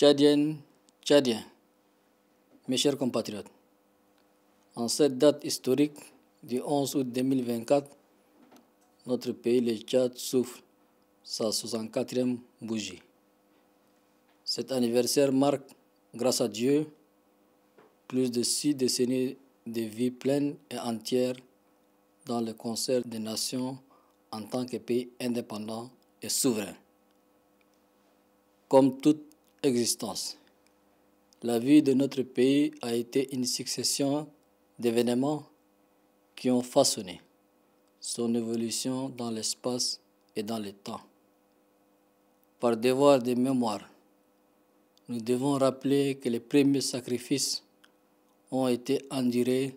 Tchadiennes, Tchadiens, mes chers compatriotes, en cette date historique du 11 août 2024, notre pays, le Tchad, souffle sa 64e bougie. Cet anniversaire marque, grâce à Dieu, plus de 6 décennies de vie pleine et entière dans le concert des nations en tant que pays indépendant et souverain. Comme toute existence, la vie de notre pays a été une succession d'événements qui ont façonné son évolution dans l'espace et dans le temps. Par devoir de mémoire, nous devons rappeler que les premiers sacrifices ont été endurés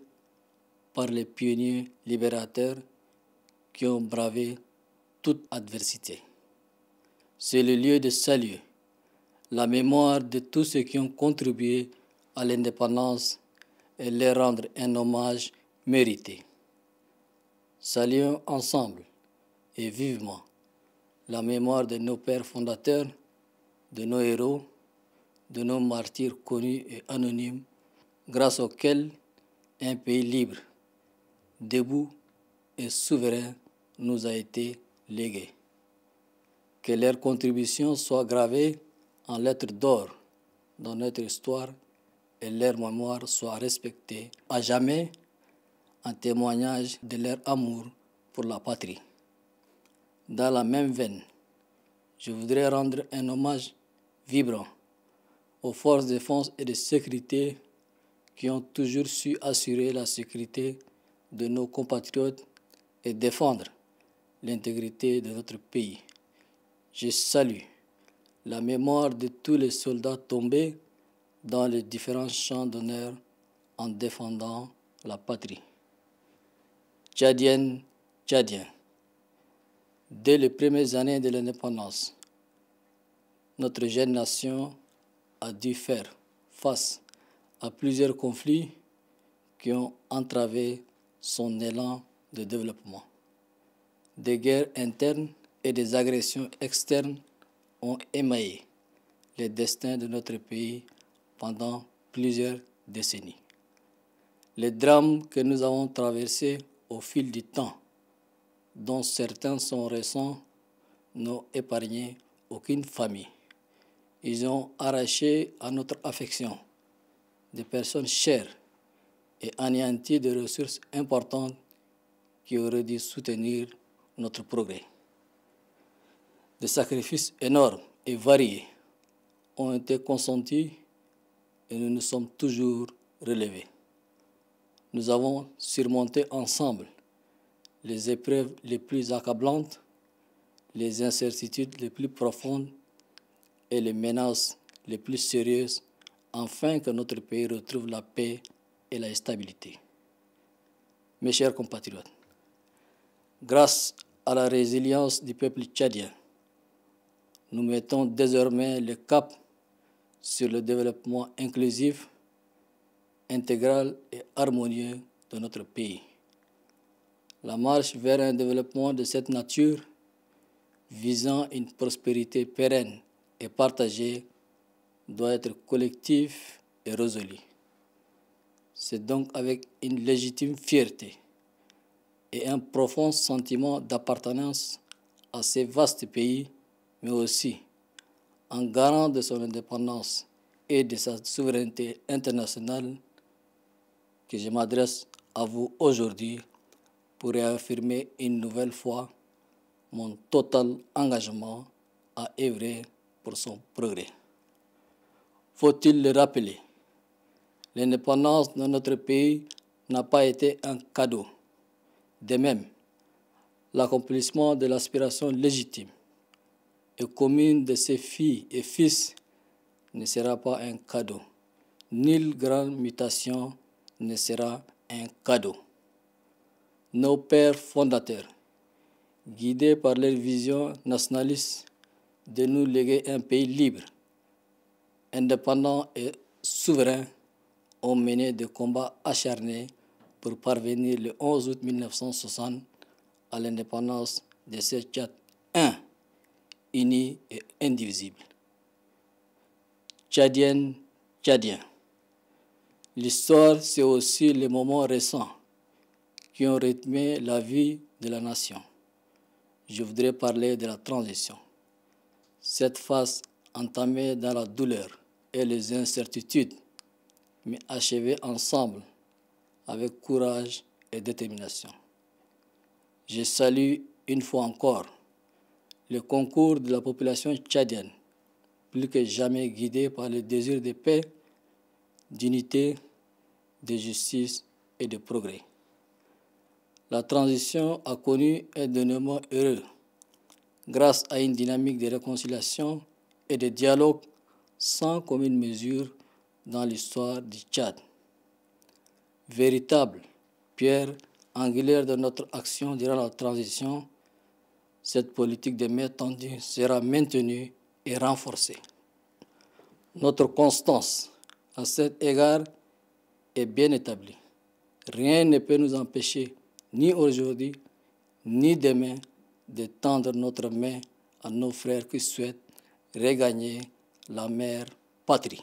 par les pionniers libérateurs qui ont bravé toute adversité. C'est le lieu de saluer la mémoire de tous ceux qui ont contribué à l'indépendance et leur rendre un hommage mérité. Saluons ensemble et vivement la mémoire de nos pères fondateurs, de nos héros, de nos martyrs connus et anonymes, grâce auxquels un pays libre, debout et souverain nous a été légué. Que leurs contributions soient gravées en lettres d'or dans notre histoire et leur mémoire soit respectée à jamais en témoignage de leur amour pour la patrie. Dans la même veine, je voudrais rendre un hommage vibrant aux forces de défense et de sécurité qui ont toujours su assurer la sécurité de nos compatriotes et défendre l'intégrité de notre pays. Je salue la mémoire de tous les soldats tombés dans les différents champs d'honneur en défendant la patrie. Tchadiennes, Tchadiens, dès les premières années de l'indépendance, notre jeune nation a dû faire face à plusieurs conflits qui ont entravé son élan de développement. Des guerres internes et des agressions externes ont émaillé les destins de notre pays pendant plusieurs décennies. Les drames que nous avons traversés au fil du temps, dont certains sont récents, n'ont épargné aucune famille. Ils ont arraché à notre affection des personnes chères et anéanti des ressources importantes qui auraient dû soutenir notre progrès. Des sacrifices énormes et variés ont été consentis et nous nous sommes toujours relevés. Nous avons surmonté ensemble les épreuves les plus accablantes, les incertitudes les plus profondes et les menaces les plus sérieuses afin que notre pays retrouve la paix et la stabilité. Mes chers compatriotes, grâce à la résilience du peuple tchadien, nous mettons désormais le cap sur le développement inclusif, intégral et harmonieux de notre pays. La marche vers un développement de cette nature, visant une prospérité pérenne et partagée, doit être collective et résolue. C'est donc avec une légitime fierté et un profond sentiment d'appartenance à ce vaste pays, mais aussi en garant de son indépendance et de sa souveraineté internationale, que je m'adresse à vous aujourd'hui pour réaffirmer une nouvelle fois mon total engagement à œuvrer pour son progrès. Faut-il le rappeler, l'indépendance de notre pays n'a pas été un cadeau. De même, l'accomplissement de l'aspiration légitime et commune de ses filles et fils ne sera pas un cadeau. Nulle grande mutation ne sera un cadeau. Nos pères fondateurs, guidés par leur vision nationaliste de nous léguer un pays libre, indépendant et souverain, ont mené des combats acharnés pour parvenir le 11 août 1960 à l'indépendance de ce Tchad, uni et indivisible. tchadiennes, tchadiens. L'histoire, c'est aussi les moments récents qui ont rythmé la vie de la nation. Je voudrais parler de la transition. Cette phase entamée dans la douleur et les incertitudes, mais achevée ensemble avec courage et détermination. Je salue une fois encore le concours de la population tchadienne, plus que jamais guidée par le désir de paix, d'unité, de justice et de progrès. La transition a connu un dénouement heureux grâce à une dynamique de réconciliation et de dialogue sans commune mesure dans l'histoire du Tchad. Véritable pierre angulaire de notre action durant la transition, cette politique de main tendue sera maintenue et renforcée. Notre constance à cet égard est bien établie. Rien ne peut nous empêcher, ni aujourd'hui, ni demain, de tendre notre main à nos frères qui souhaitent regagner la mère patrie.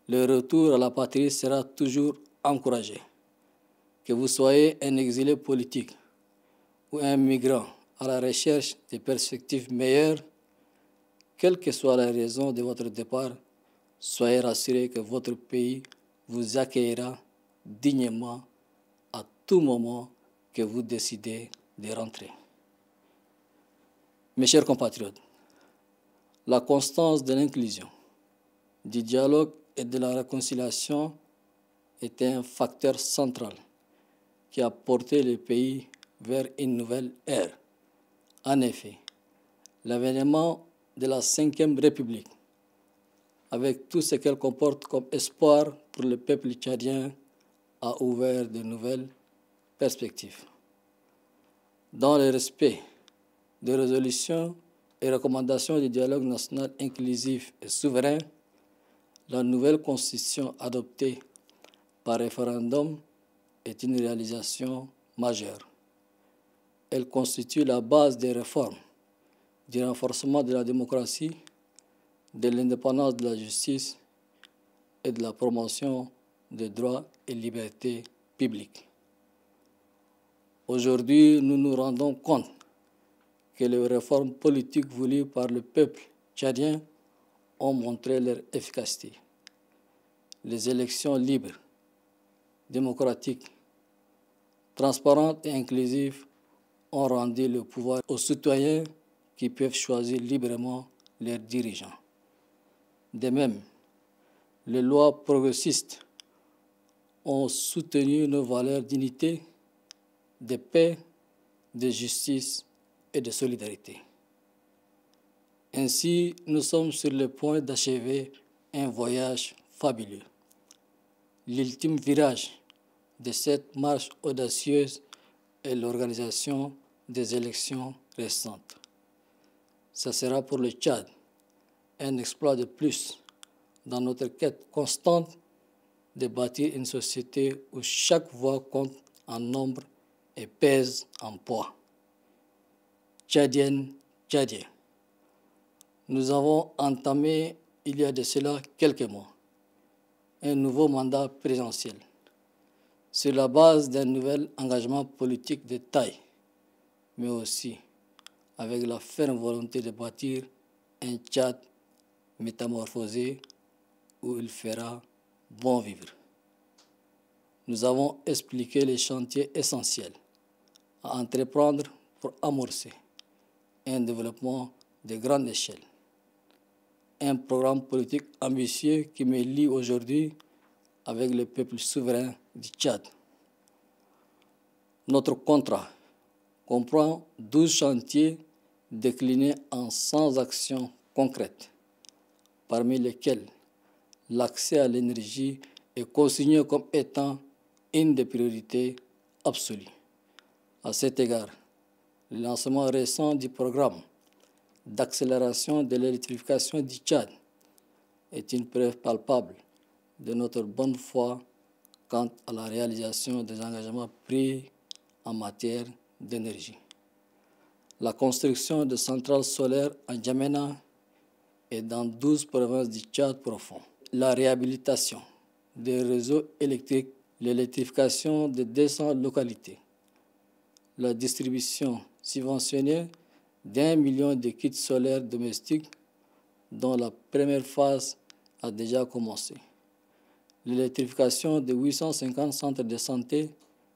Le retour à la patrie sera toujours encouragé. Que vous soyez un exilé politique ou un migrant à la recherche de perspectives meilleures, quelle que soit la raison de votre départ, soyez rassurés que votre pays vous accueillera dignement à tout moment que vous décidez de rentrer. Mes chers compatriotes, la constance de l'inclusion, du dialogue et de la réconciliation est un facteur central qui a porté le pays vers une nouvelle ère. En effet, l'avènement de la Ve République, avec tout ce qu'elle comporte comme espoir pour le peuple tchadien, a ouvert de nouvelles perspectives. Dans le respect des résolutions et recommandations du dialogue national inclusif et souverain, la nouvelle constitution adoptée par référendum est une réalisation majeure. Elle constitue la base des réformes, du renforcement de la démocratie, de l'indépendance de la justice et de la promotion des droits et libertés publiques. Aujourd'hui, nous nous rendons compte que les réformes politiques voulues par le peuple tchadien ont montré leur efficacité. Les élections libres, démocratiques, transparentes et inclusives ont rendu le pouvoir aux citoyens qui peuvent choisir librement leurs dirigeants. De même, les lois progressistes ont soutenu nos valeurs d'unité, de paix, de justice et de solidarité. Ainsi, nous sommes sur le point d'achever un voyage fabuleux. L'ultime virage de cette marche audacieuse est l'organisation des élections récentes. Ce sera pour le Tchad un exploit de plus dans notre quête constante de bâtir une société où chaque voix compte en nombre et pèse en poids. Tchadiennes, Tchadiens, nous avons entamé, il y a de cela quelques mois, un nouveau mandat présidentiel sur la base d'un nouvel engagement politique de taille, mais aussi avec la ferme volonté de bâtir un Tchad métamorphosé où il fera bon vivre. Nous avons expliqué les chantiers essentiels à entreprendre pour amorcer un développement de grande échelle. Un programme politique ambitieux qui me lie aujourd'hui avec le peuple souverain du Tchad. Notre contrat comprend 12 chantiers déclinés en 100 actions concrètes, parmi lesquelles l'accès à l'énergie est consigné comme étant une des priorités absolues. À cet égard, le lancement récent du programme d'accélération de l'électrification du Tchad est une preuve palpable de notre bonne foi quant à la réalisation des engagements pris en matière d'énergie. La construction de centrales solaires en Djamena et dans 12 provinces du Tchad profond. La réhabilitation des réseaux électriques, l'électrification de 200 localités, la distribution subventionnée d'1 million de kits solaires domestiques dont la première phase a déjà commencé. L'électrification de 850 centres de santé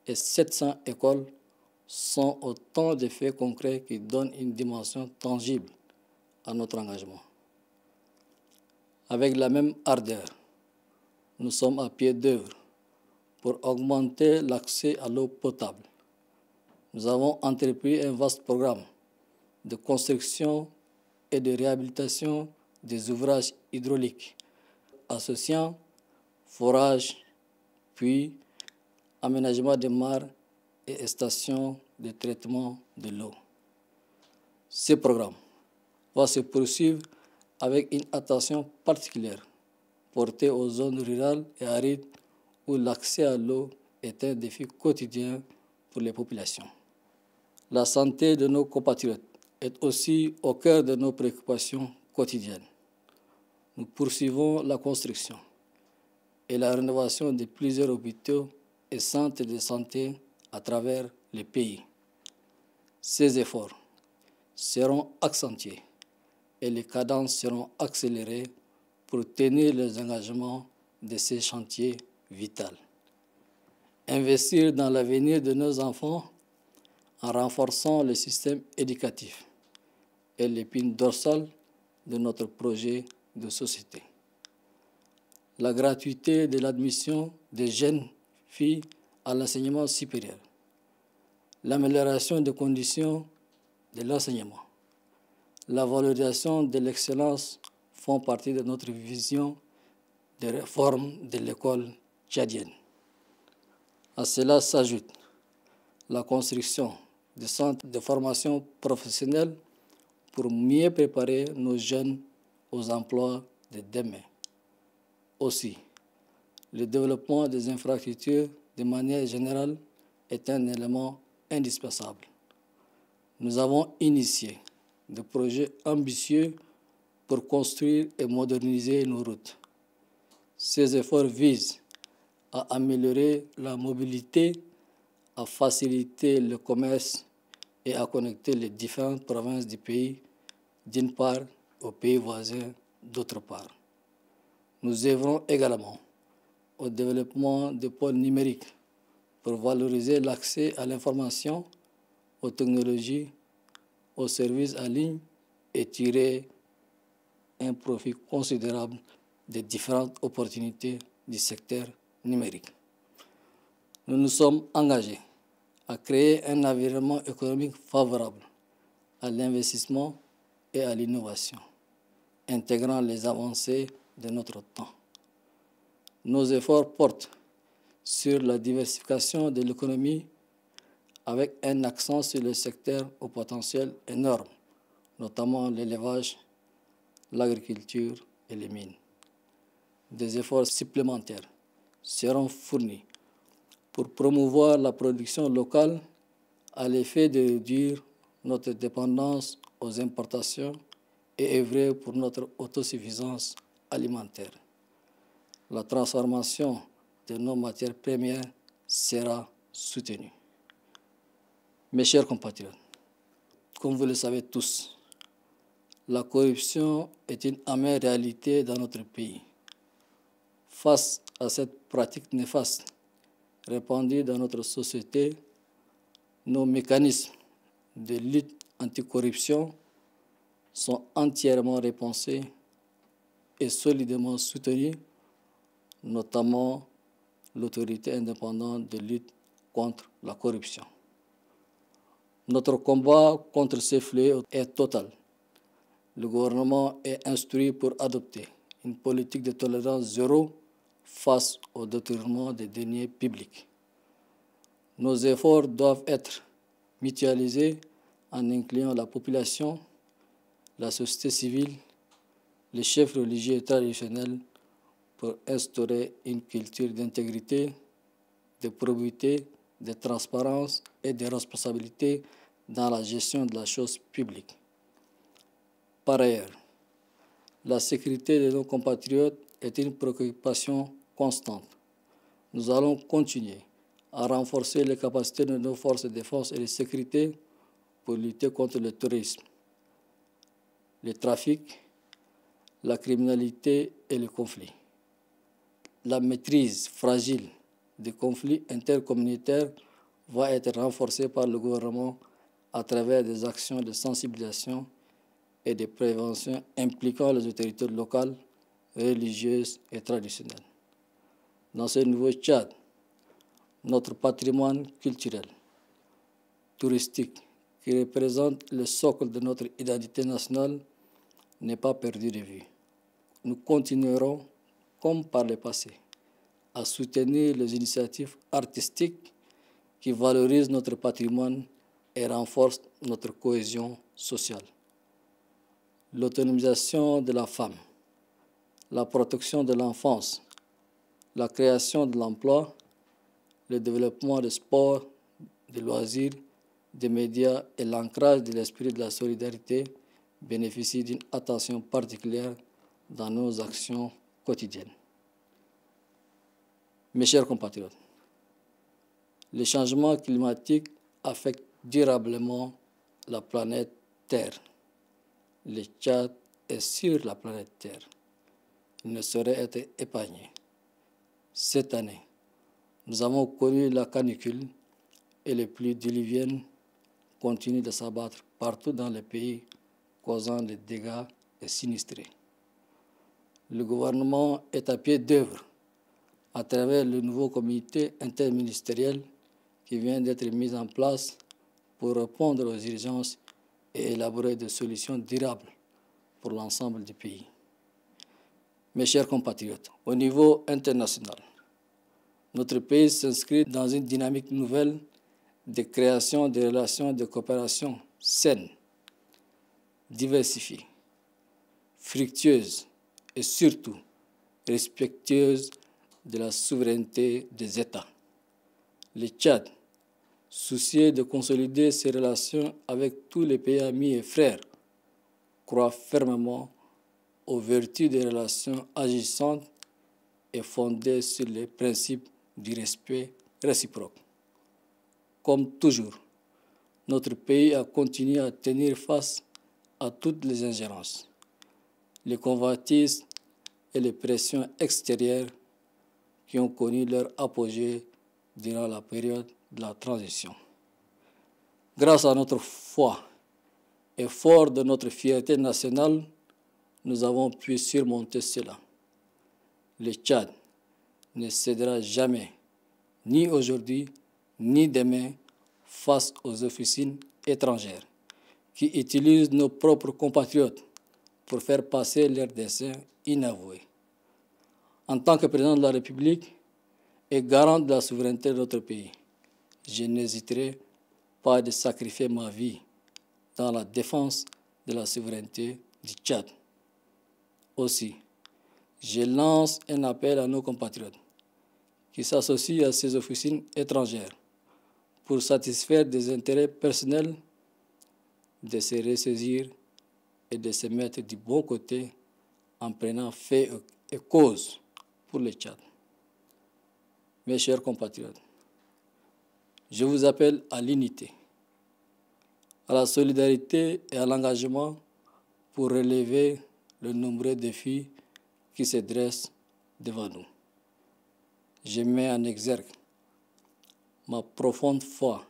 et 700 écoles sont autant de faits concrets qui donnent une dimension tangible à notre engagement. Avec la même ardeur, nous sommes à pied d'œuvre pour augmenter l'accès à l'eau potable. Nous avons entrepris un vaste programme de construction et de réhabilitation des ouvrages hydrauliques, associant forage, puits, aménagement des mares et stations de traitement de l'eau. Ce programme va se poursuivre avec une attention particulière portée aux zones rurales et arides où l'accès à l'eau est un défi quotidien pour les populations. La santé de nos compatriotes est aussi au cœur de nos préoccupations quotidiennes. Nous poursuivons la construction et la rénovation de plusieurs hôpitaux et centres de santé à travers le pays. Ces efforts seront accentués et les cadences seront accélérées pour tenir les engagements de ces chantiers vitaux. Investir dans l'avenir de nos enfants en renforçant le système éducatif est l'épine dorsale de notre projet de société. La gratuité de l'admission des jeunes filles à l'enseignement supérieur, l'amélioration des conditions de l'enseignement, la valorisation de l'excellence font partie de notre vision de réforme de l'école tchadienne. À cela s'ajoute la construction de centres de formation professionnelle pour mieux préparer nos jeunes aux emplois de demain. Aussi, le développement des infrastructures de manière générale est un élément indispensable. Nous avons initié des projets ambitieux pour construire et moderniser nos routes. Ces efforts visent à améliorer la mobilité, à faciliter le commerce et à connecter les différentes provinces du pays, d'une part, aux pays voisins, d'autre part. Nous œuvrons également au développement des pôles numériques pour valoriser l'accès à l'information, aux technologies, aux services en ligne et tirer un profit considérable des différentes opportunités du secteur numérique. Nous nous sommes engagés à créer un environnement économique favorable à l'investissement et à l'innovation, intégrant les avancées de notre temps. Nos efforts portent sur la diversification de l'économie avec un accent sur les secteurs au potentiel énorme, notamment l'élevage, l'agriculture et les mines. Des efforts supplémentaires seront fournis pour promouvoir la production locale à l'effet de réduire notre dépendance aux importations et œuvrer pour notre autosuffisance alimentaire. La transformation de nos matières premières sera soutenue. Mes chers compatriotes, comme vous le savez tous, la corruption est une amère réalité dans notre pays. Face à cette pratique néfaste répandue dans notre société, nos mécanismes de lutte anticorruption sont entièrement repensés et solidement soutenus, notamment l'autorité indépendante de lutte contre la corruption. Notre combat contre ces fléaux est total. Le gouvernement est instruit pour adopter une politique de tolérance zéro face au détournement des deniers publics. Nos efforts doivent être mutualisés en incluant la population, la société civile, les chefs religieux et traditionnels pour instaurer une culture d'intégrité, de probité, de transparence et de responsabilité dans la gestion de la chose publique. Par ailleurs, La sécurité de nos compatriotes est une préoccupation constante. Nous allons continuer à renforcer les capacités de nos forces de défense et de sécurité pour lutter contre le terrorisme, le trafic, la criminalité et le conflit. La maîtrise fragile des conflits intercommunautaires va être renforcée par le gouvernement à travers des actions de sensibilisation et de prévention impliquant les autorités locales, religieuses et traditionnelles. Dans ce nouveau Tchad, notre patrimoine culturel, touristique, qui représente le socle de notre identité nationale, n'est pas perdu de vue. Nous continuerons, comme par le passé, à soutenir les initiatives artistiques qui valorisent notre patrimoine et renforcent notre cohésion sociale. L'autonomisation de la femme, la protection de l'enfance, la création de l'emploi, le développement du sport, des loisirs, des médias et l'ancrage de l'esprit de la solidarité bénéficient d'une attention particulière dans nos actions quotidiennes. Mes chers compatriotes, le changement climatique affecte durablement la planète Terre. Le Tchad est sur la planète Terre. Il ne saurait être épargné. Cette année, nous avons connu la canicule et les pluies diluviennes continuent de s'abattre partout dans le pays, causant des dégâts et sinistrés. Le gouvernement est à pied d'œuvre à travers le nouveau comité interministériel qui vient d'être mis en place pour répondre aux urgences et élaborer des solutions durables pour l'ensemble du pays. Mes chers compatriotes, au niveau international, notre pays s'inscrit dans une dynamique nouvelle de création de relations de coopération saines, diversifiées, fructueuses et surtout respectueuses de la souveraineté des États. Le Tchad, soucieux de consolider ses relations avec tous les pays amis et frères, croit fermement aux vertus des relations agissantes et fondées sur les principes du respect réciproque. Comme toujours, notre pays a continué à tenir face à toutes les ingérences, les convoitises et les pressions extérieures qui ont connu leur apogée durant la période de la transition. Grâce à notre foi et fort de notre fierté nationale, nous avons pu surmonter cela. Le Tchad ne cédera jamais, ni aujourd'hui, ni demain, face aux officines étrangères qui utilisent nos propres compatriotes pour faire passer leurs desseins inavoués. En tant que président de la République et garant de la souveraineté de notre pays, je n'hésiterai pas de sacrifier ma vie dans la défense de la souveraineté du Tchad. Aussi, je lance un appel à nos compatriotes qui s'associent à ces officines étrangères pour satisfaire des intérêts personnels, de se ressaisir et de se mettre du bon côté en prenant fait et cause pour le Tchad. Mes chers compatriotes, je vous appelle à l'unité, à la solidarité et à l'engagement pour relever le nombreux défis qui se dressent devant nous. Je mets en exergue ma profonde foi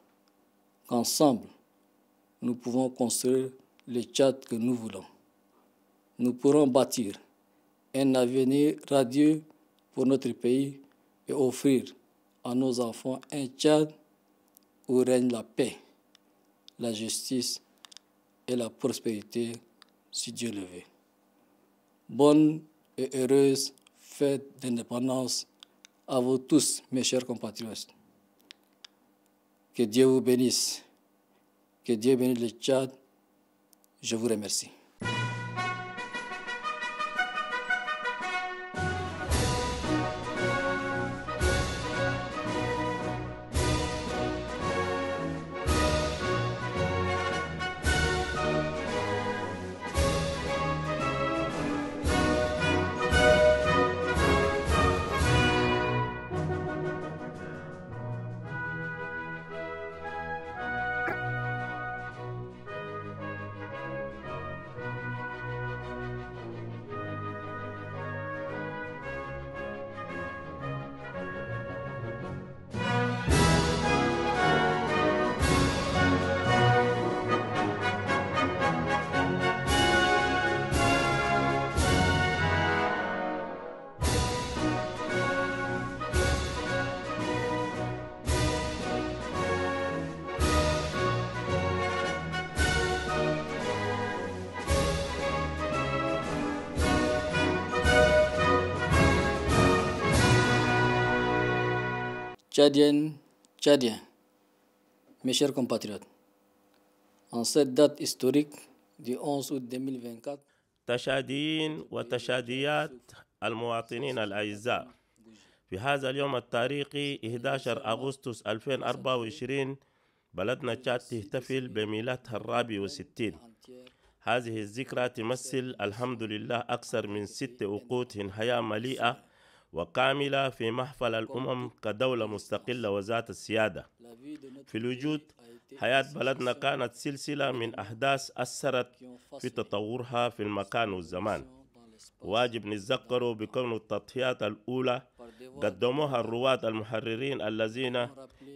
qu'ensemble, nous pouvons construire le Tchad que nous voulons. Nous pourrons bâtir un avenir radieux pour notre pays et offrir à nos enfants un Tchad où règne la paix, la justice et la prospérité, si Dieu le veut. Bonne et heureuse fête d'indépendance à vous tous, mes chers compatriotes. Que Dieu vous bénisse. Que Dieu bénisse le Tchad. Je vous remercie. Tchadiennes, Tchadiens, mes chers compatriotes, en cette date historique du 11 août 2024, تشاديين وتشاديات المواطنين الأعزاء، في هذا اليوم التاريخي 11 أغسطس 2024 بلدنا تشاد تحتفل بميلادها 64. هذه الذكرى تمثل الحمد لله أكثر من 6 عقود حياة مليئة وكاملة في محفل الأمم كدولة مستقلة وذات السيادة. في الوجود حياة بلدنا كانت سلسلة من أحداث أثرت في تطورها في المكان والزمان. واجب نتذكر بكون التضحيات الأولى قدموها الرواد المحررين الذين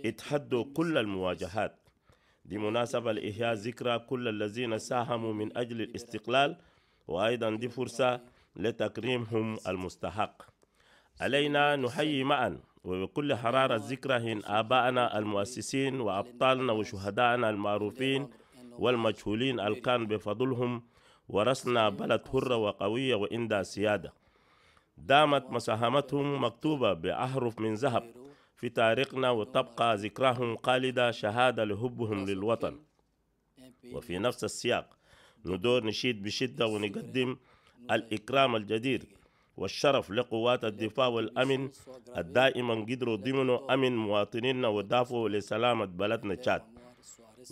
اتحدوا كل المواجهات. دي مناسبة لإحياء ذكرى كل الذين ساهموا من أجل الاستقلال، وأيضا دي فرصة لتكريمهم المستحق. علينا نحيي معا وبكل حرارة ذكرى آبائنا المؤسسين وأبطالنا وشهدائنا المعروفين والمجهولين الكان بفضلهم ورثنا بلد حرة وقوية وعندها سيادة. دامت مساهمتهم مكتوبة بأحرف من ذهب في تاريخنا، وتبقى ذكراهم خالدة شهادة لحبهم للوطن. وفي نفس السياق ندور نشيد بشدة ونقدم الإكرام الجدير والشرف لقوات الدفاع والأمن الدائما قدروا ضمن أمن مواطنينا ودافعوا لسلامة بلدنا تشاد.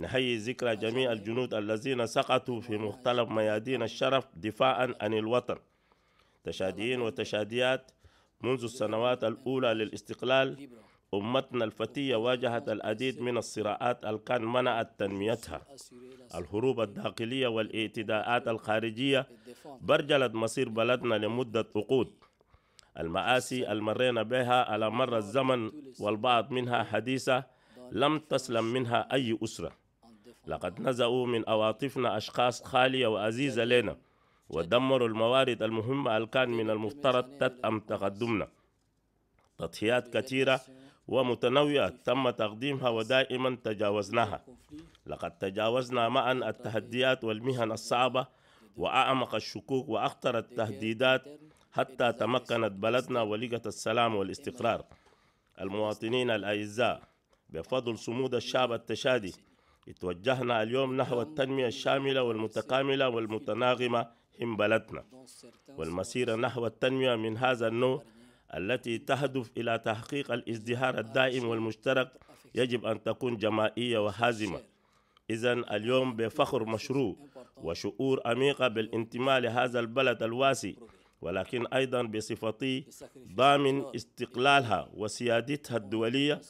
نحيي ذكرى جميع الجنود الذين سقطوا في مختلف ميادين الشرف دفاعا عن الوطن. تشاديين وتشاديات، منذ السنوات الأولى للاستقلال أمتنا الفتية واجهت العديد من الصراعات الكان منعت تنميتها. الحروب الداخلية والاعتداءات الخارجية برجلت مصير بلدنا لمدة عقود. المآسي المرينا بها على مر الزمن والبعض منها حديثة لم تسلم منها أي أسرة. لقد نزعوا من عواطفنا أشخاص خالية وعزيزة لنا، ودمروا الموارد المهمة الكان من المفترض تدعم تقدمنا. تضحيات كثيرة ومتنوعة تم تقديمها ودائما تجاوزناها. لقد تجاوزنا معا التحديات والمهن الصعبة وأعمق الشكوك وأخطر التهديدات حتى تمكنت بلدنا ولقت السلام والاستقرار. المواطنين الأعزاء، بفضل صمود الشعب التشادي اتوجهنا اليوم نحو التنمية الشاملة والمتكاملة والمتناغمة هم بلدنا. والمسيرة نحو التنمية من هذا النوع التي تهدف إلى تحقيق الازدهار الدائم والمشترك يجب أن تكون جماعية وحازمة. إذن اليوم بفخر مشروع وشعور عميقة بالانتماء لهذا البلد الواسع، ولكن أيضا بصفتي ضامن استقلالها وسيادتها الدولية،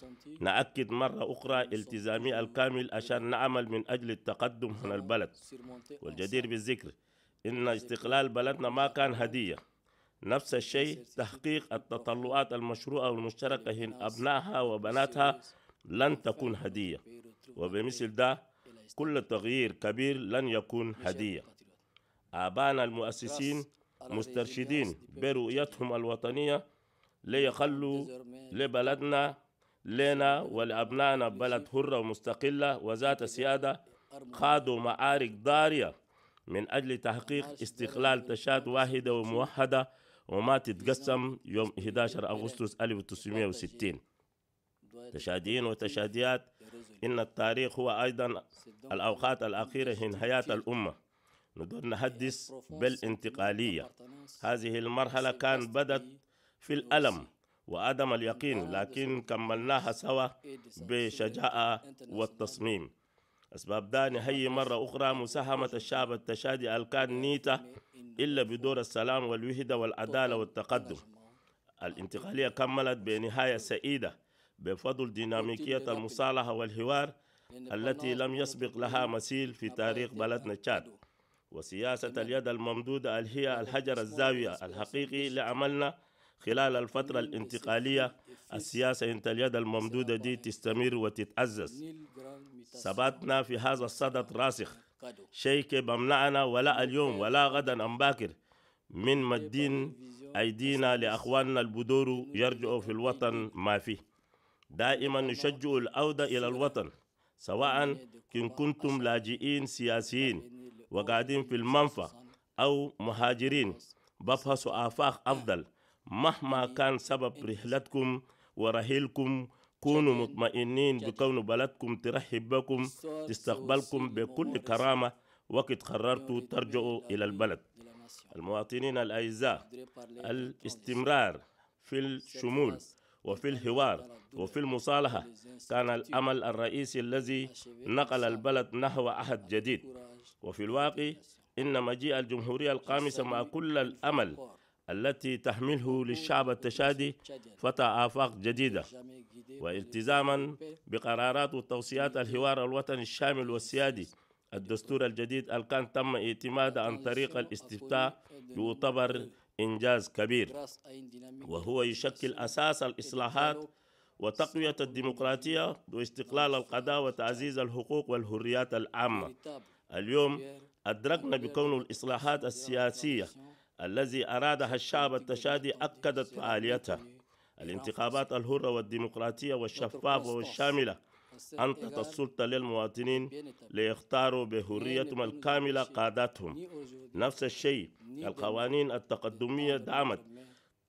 نأكد مرة أخرى التزامي الكامل عشان نعمل من أجل التقدم من البلد. والجدير بالذكر إن استقلال بلدنا ما كان هدية. نفس الشيء تحقيق التطلعات المشروعة والمشتركة من أبنائها وبناتها لن تكون هدية. وبمثل ده كل تغيير كبير لن يكون هدية. آبائنا المؤسسين مسترشدين برؤيتهم الوطنية ليخلوا لبلدنا لنا ولأبنائنا بلد حرة ومستقلة وذات سيادة. خاضوا معارك ضارية من أجل تحقيق استقلال تشاد واحدة وموحدة وما تتقسم يوم 11 أغسطس 1960. تشاديين وتشاديات، إن التاريخ هو أيضا الأوقات الأخيرة من حياة الأمة. ندور نحدث بالانتقالية. هذه المرحلة كان بدت في الألم وعدم اليقين، لكن كملناها سوا بشجاعة والتصميم. أسباب ده نحيي مرة أخرى مساهمة الشعب التشادي الكان نيته إلا بدور السلام والوحدة والعدالة والتقدم. الانتقالية كملت بنهاية سعيدة بفضل ديناميكية المصالحة والحوار التي لم يسبق لها مثيل في تاريخ بلدنا تشاد. وسياسة اليد الممدودة هي الحجر الزاوية الحقيقي لعملنا خلال الفترة الانتقالية. السياسة انت اليد الممدودة دي تستمر وتتعزز. ثباتنا في هذا الصدد راسخ، شيء بمنعنا ولا اليوم ولا غدا أم باكر من مدين أيدينا لأخواننا البدور يرجعوا في الوطن ما فيه. دائما نشجع العودة إلى الوطن، سواء إن كنتم لاجئين سياسيين وقاعدين في المنفى أو مهاجرين بفحصوا آفاق أفضل. مهما كان سبب رحلتكم ورحيلكم كونوا مطمئنين بكون بلدكم ترحب بكم، تستقبلكم بكل كرامة وقت قررتوا ترجعوا إلى البلد. المواطنين الأعزاء، الاستمرار في الشمول وفي الحوار وفي المصالحة كان الأمل الرئيسي الذي نقل البلد نحو عهد جديد. وفي الواقع إن مجيء الجمهورية الخامسة مع كل الأمل التي تحمله للشعب التشادي فتح آفاق جديدة، والتزاما بقرارات وتوصيات الحوار الوطني الشامل والسيادي. الدستور الجديد اللي كان تم اعتماده عن طريق الاستفتاء يعتبر إنجاز كبير، وهو يشكل أساس الإصلاحات وتقوية الديمقراطية واستقلال القضاء وتعزيز الحقوق والحريات العامة. اليوم أدركنا بكون الإصلاحات السياسية الذي أرادها الشعب التشادي أكدت فعاليتها. الانتخابات الحرة والديمقراطية والشفافة والشاملة أنطت السلطة للمواطنين ليختاروا بحريتهم الكاملة قاداتهم. نفس الشيء القوانين التقدمية دعمت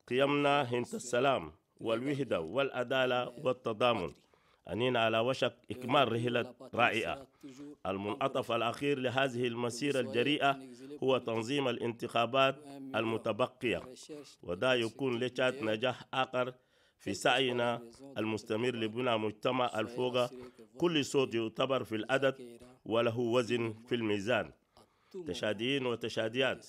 قيمنا هند السلام والوحدة والعدالة والتضامن. أننا على وشك إكمال رحلة رائعة. المنعطف الأخير لهذه المسيرة الجريئة هو تنظيم الانتخابات المتبقية، وده يكون لشات نجاح آخر في سعينا المستمر لبناء مجتمع الفوق كل صوت يعتبر في العدد وله وزن في الميزان. تشاديين وتشاديات،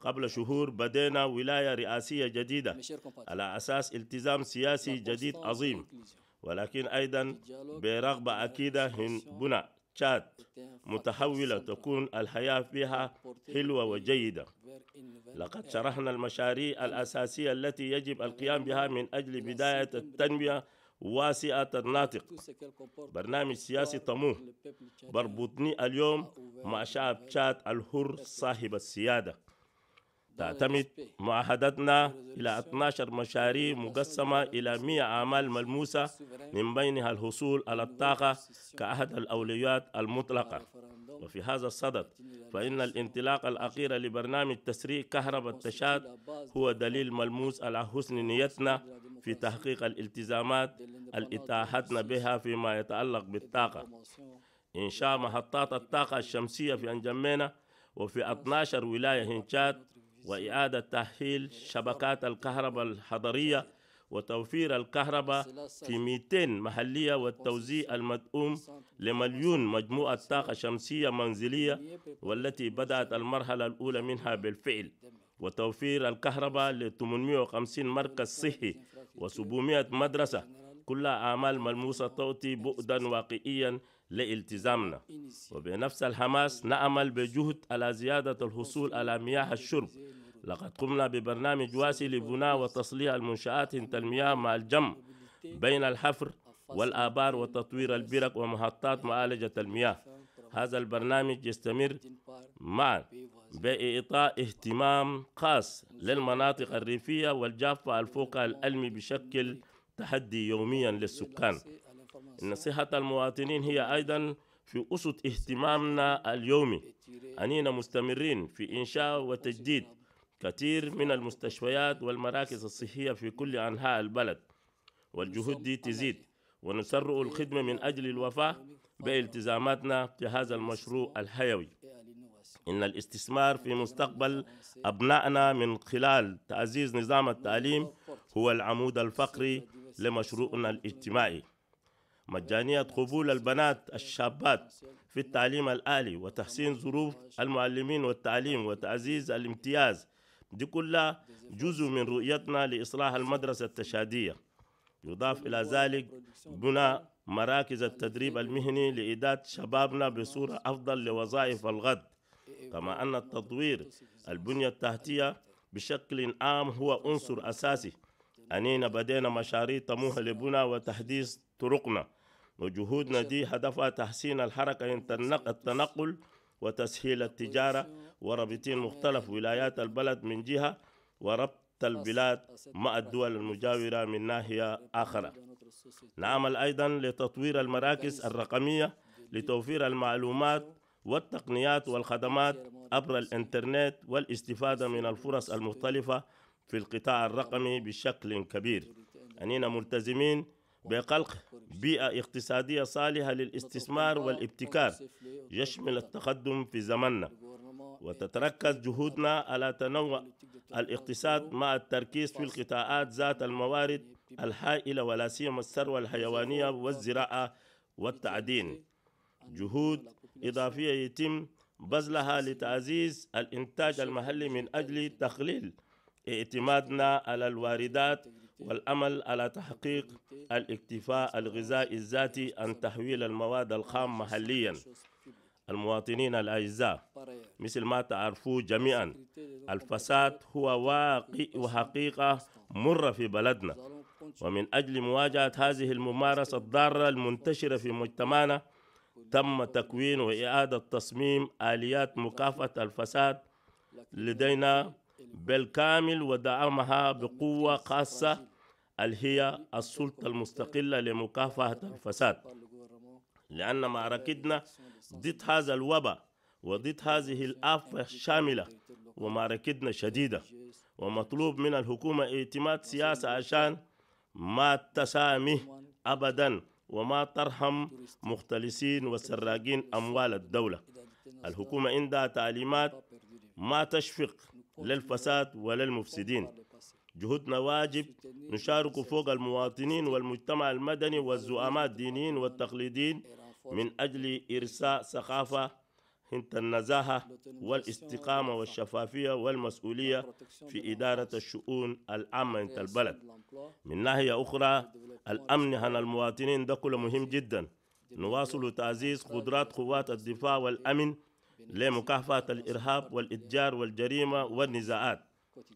قبل شهور بدينا ولاية رئاسية جديدة على أساس التزام سياسي جديد عظيم، ولكن أيضا برغبة أكيدة من بناء تشاد متحولة تكون الحياة فيها حلوة وجيدة. لقد شرحنا المشاريع الأساسية التي يجب القيام بها من أجل بداية التنمية واسعة الناطق. برنامج سياسي طموح بربطني اليوم مع شعب تشاد الحر صاحب السيادة. تعتمد معاهدتنا إلى 12 مشاريع مقسمة إلى 100 أعمال ملموسة، من بينها الحصول على الطاقة كأحد الأولويات المطلقة. وفي هذا الصدد فإن الانطلاق الأخير لبرنامج تسريع كهرباء تشاد هو دليل ملموس على حسن نيتنا في تحقيق الالتزامات اللي اتاحتنا بها فيما يتعلق بالطاقة. إنشاء محطات الطاقة الشمسية في أنجمينا وفي 12 ولاية هنشاد، وإعادة تأهيل شبكات الكهرباء الحضرية وتوفير الكهرباء في 200 محلية، والتوزيع المدعوم ل1,000,000 مجموعة طاقة شمسية منزلية والتي بدأت المرحلة الأولى منها بالفعل، وتوفير الكهرباء ل850 مركز صحي و700 مدرسة، كلها أعمال ملموسة تعطي بعدا واقعيا لالتزامنا. وبنفس الحماس نعمل بجهد على زيادة الحصول على مياه الشرب. لقد قمنا ببرنامج واسع لبناء وتصليح المنشآت المياه مع الجمع بين الحفر والآبار وتطوير البرك ومحطات معالجة المياه. هذا البرنامج يستمر مع بإعطاء اهتمام خاص للمناطق الريفية والجافة الفوق الألمي بشكل تحدي يوميا للسكان. إن صحة المواطنين هي أيضا في أسد اهتمامنا اليومي. أننا مستمرين في إنشاء وتجديد كثير من المستشفيات والمراكز الصحية في كل أنحاء البلد، والجهود دي تزيد، ونسرع الخدمة من أجل الوفاء بالتزاماتنا في هذا المشروع الحيوي. إن الاستثمار في مستقبل أبنائنا من خلال تعزيز نظام التعليم هو العمود الفقري لمشروعنا الاجتماعي. مجانية قبول البنات الشابات في التعليم الآلي وتحسين ظروف المعلمين والتعليم وتعزيز الامتياز، دي كلها جزء من رؤيتنا لإصلاح المدرسة التشادية. يضاف إلى ذلك بناء مراكز التدريب المهني لإعداد شبابنا بصورة أفضل لوظائف الغد، كما أن التطوير البنية التحتية بشكل عام هو عنصر أساسي. أننا بدينا مشاريع طموحة لبناء وتحديث طرقنا، وجهودنا دي هدفها تحسين الحركة التنقل وتسهيل التجارة وربطين مختلف ولايات البلد من جهة، وربط البلاد مع الدول المجاورة من ناحية آخرى. نعمل أيضا لتطوير المراكز الرقمية لتوفير المعلومات والتقنيات والخدمات عبر الإنترنت والاستفادة من الفرص المختلفة في القطاع الرقمي بشكل كبير. أننا ملتزمين بخلق بيئة اقتصادية صالحة للاستثمار والابتكار يشمل التقدم في زمننا، وتتركز جهودنا على تنوع الاقتصاد مع التركيز في القطاعات ذات الموارد الهائلة ولا سيما الثروة الحيوانية والزراعة والتعدين. جهود إضافية يتم بذلها لتعزيز الإنتاج المحلي من أجل تقليل اعتمادنا على الواردات والأمل على تحقيق الاكتفاء الغذائي الذاتي عن تحويل المواد الخام محليا. المواطنين الأعزاء، مثل ما تعرفوا جميعا الفساد هو واقع وحقيقة مرة في بلدنا، ومن أجل مواجهة هذه الممارسة الضارة المنتشرة في مجتمعنا تم تكوين وإعادة تصميم آليات مكافحة الفساد لدينا بالكامل ودعمها بقوة خاصة اللي هي السلطة المستقلة لمكافحة الفساد، لأن معركتنا ضد هذا الوباء وضد هذه الآفة الشاملة ومعركتنا شديدة، ومطلوب من الحكومة اعتماد سياسة عشان ما تسامح أبدا وما ترحم مختلسين وسراقين أموال الدولة. الحكومة عندها تعليمات ما تشفق للفساد ولا المفسدين. جهودنا واجب نشارك فوق المواطنين والمجتمع المدني والزعماء الدينيين والتقليديين من أجل إرساء ثقافة هنت النزاهة والاستقامة والشفافية والمسؤولية في إدارة الشؤون العامة هنت البلد. من ناحية أخرى الأمن عن المواطنين ده كله مهم جدا. نواصل تعزيز قدرات قوات الدفاع والأمن لمكافحة الإرهاب والإتجار والجريمة والنزاعات،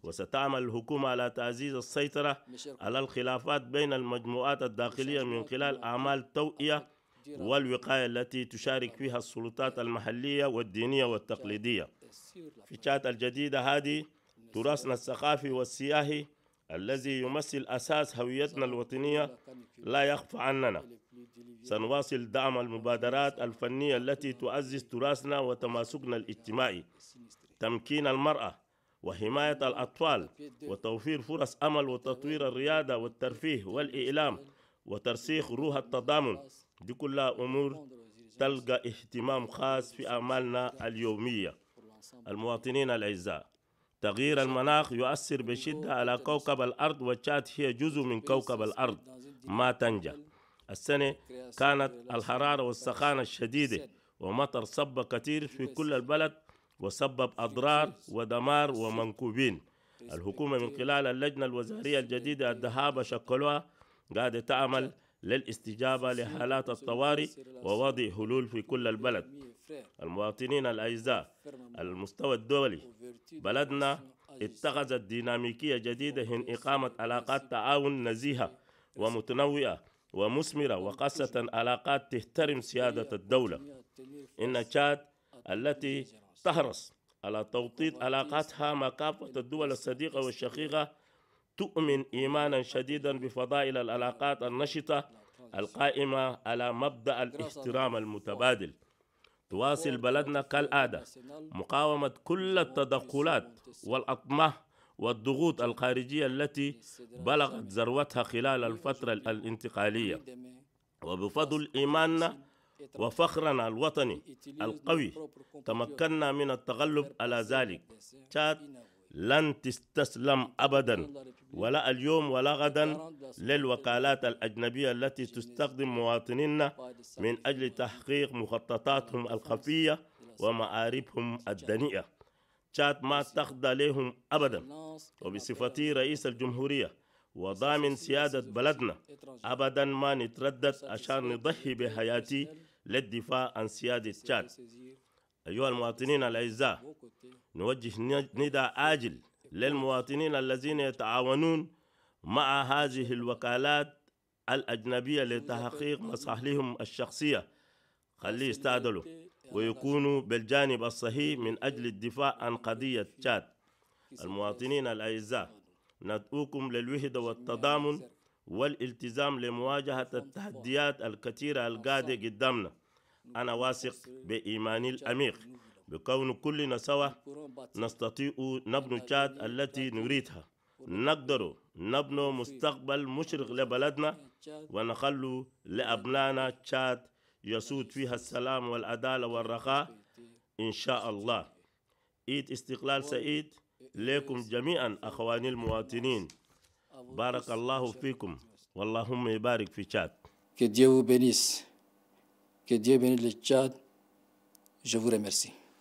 وستعمل الحكومة على تعزيز السيطرة على الخلافات بين المجموعات الداخلية من خلال أعمال توعية والوقاية التي تشارك فيها السلطات المحلية والدينية والتقليدية. في تشاد الجديدة هذه تراثنا الثقافي والسياحي الذي يمثل أساس هويتنا الوطنية لا يخفى عننا. سنواصل دعم المبادرات الفنية التي تعزز تراثنا وتماسكنا الاجتماعي، تمكين المرأة وحماية الأطفال وتوفير فرص عمل وتطوير الريادة والترفيه والإعلام وترسيخ روح التضامن. دي كلها أمور تلقى اهتمام خاص في أعمالنا اليومية. المواطنين الأعزاء، تغيير المناخ يؤثر بشدة على كوكب الأرض، وتشاد هي جزء من كوكب الأرض ما تنجح. السنة كانت الحرارة والسخانة الشديدة ومطر صب كثير في كل البلد وسبب أضرار ودمار ومنكوبين. الحكومة من خلال اللجنة الوزارية الجديدة الدهابة شكلوها قاعدة تعمل للاستجابة لحالات الطوارئ ووضع حلول في كل البلد. المواطنين الأعزاء، على المستوى الدولي بلدنا اتخذت ديناميكية جديدة من إقامة علاقات تعاون نزيهة ومتنوعة ومثمرة، وخاصة علاقات تحترم سيادة الدولة. إن تشاد التي تحرص على توطيد علاقاتها مع كافة الدول الصديقة والشقيقة تؤمن إيمانا شديدا بفضائل العلاقات النشطة القائمة على مبدأ الاحترام المتبادل. تواصل بلدنا كالعادة مقاومة كل التدخلات والأطماع والضغوط الخارجية التي بلغت ذروتها خلال الفترة الانتقالية، وبفضل إيماننا وفخرنا الوطني القوي تمكنا من التغلب على ذلك. تشاد لن تستسلم أبدا، ولا اليوم ولا غدا، للوكالات الأجنبية التي تستخدم مواطنينا من أجل تحقيق مخططاتهم الخفية ومعارفهم الدنيئة. تشاد ما تخضع لهم أبدا، وبصفتي رئيس الجمهورية وضامن سيادة بلدنا أبدا ما نتردد عشان نضحي بحياتي للدفاع عن سيادة تشاد. أيها المواطنين الأعزاء، نوجه نداء عاجل للمواطنين الذين يتعاونون مع هذه الوكالات الأجنبية لتحقيق مصالحهم الشخصية، خليه يستعدلوا ويكونوا بالجانب الصحيح من أجل الدفاع عن قضية تشاد. المواطنين الأعزاء، ندعوكم للوحدة والتضامن والالتزام لمواجهة التحديات الكثيرة القادة قدامنا. أنا واثق بإيماني العميق بكون كلنا سوا نستطيع نبني تشاد التي نريدها، نقدر نبنوا مستقبل مشرق لبلدنا ونخلوا لأبنائنا تشاد يسود فيها السلام والعدالة والرخاء إن شاء الله. عيد استقلال سعيد لكم جميعا أخواني المواطنين. بارك الله فيكم واللهم يبارك في تشاد. Que Dieu vous bénisse. Que Dieu bénisse le Tchad. Je vous remercie.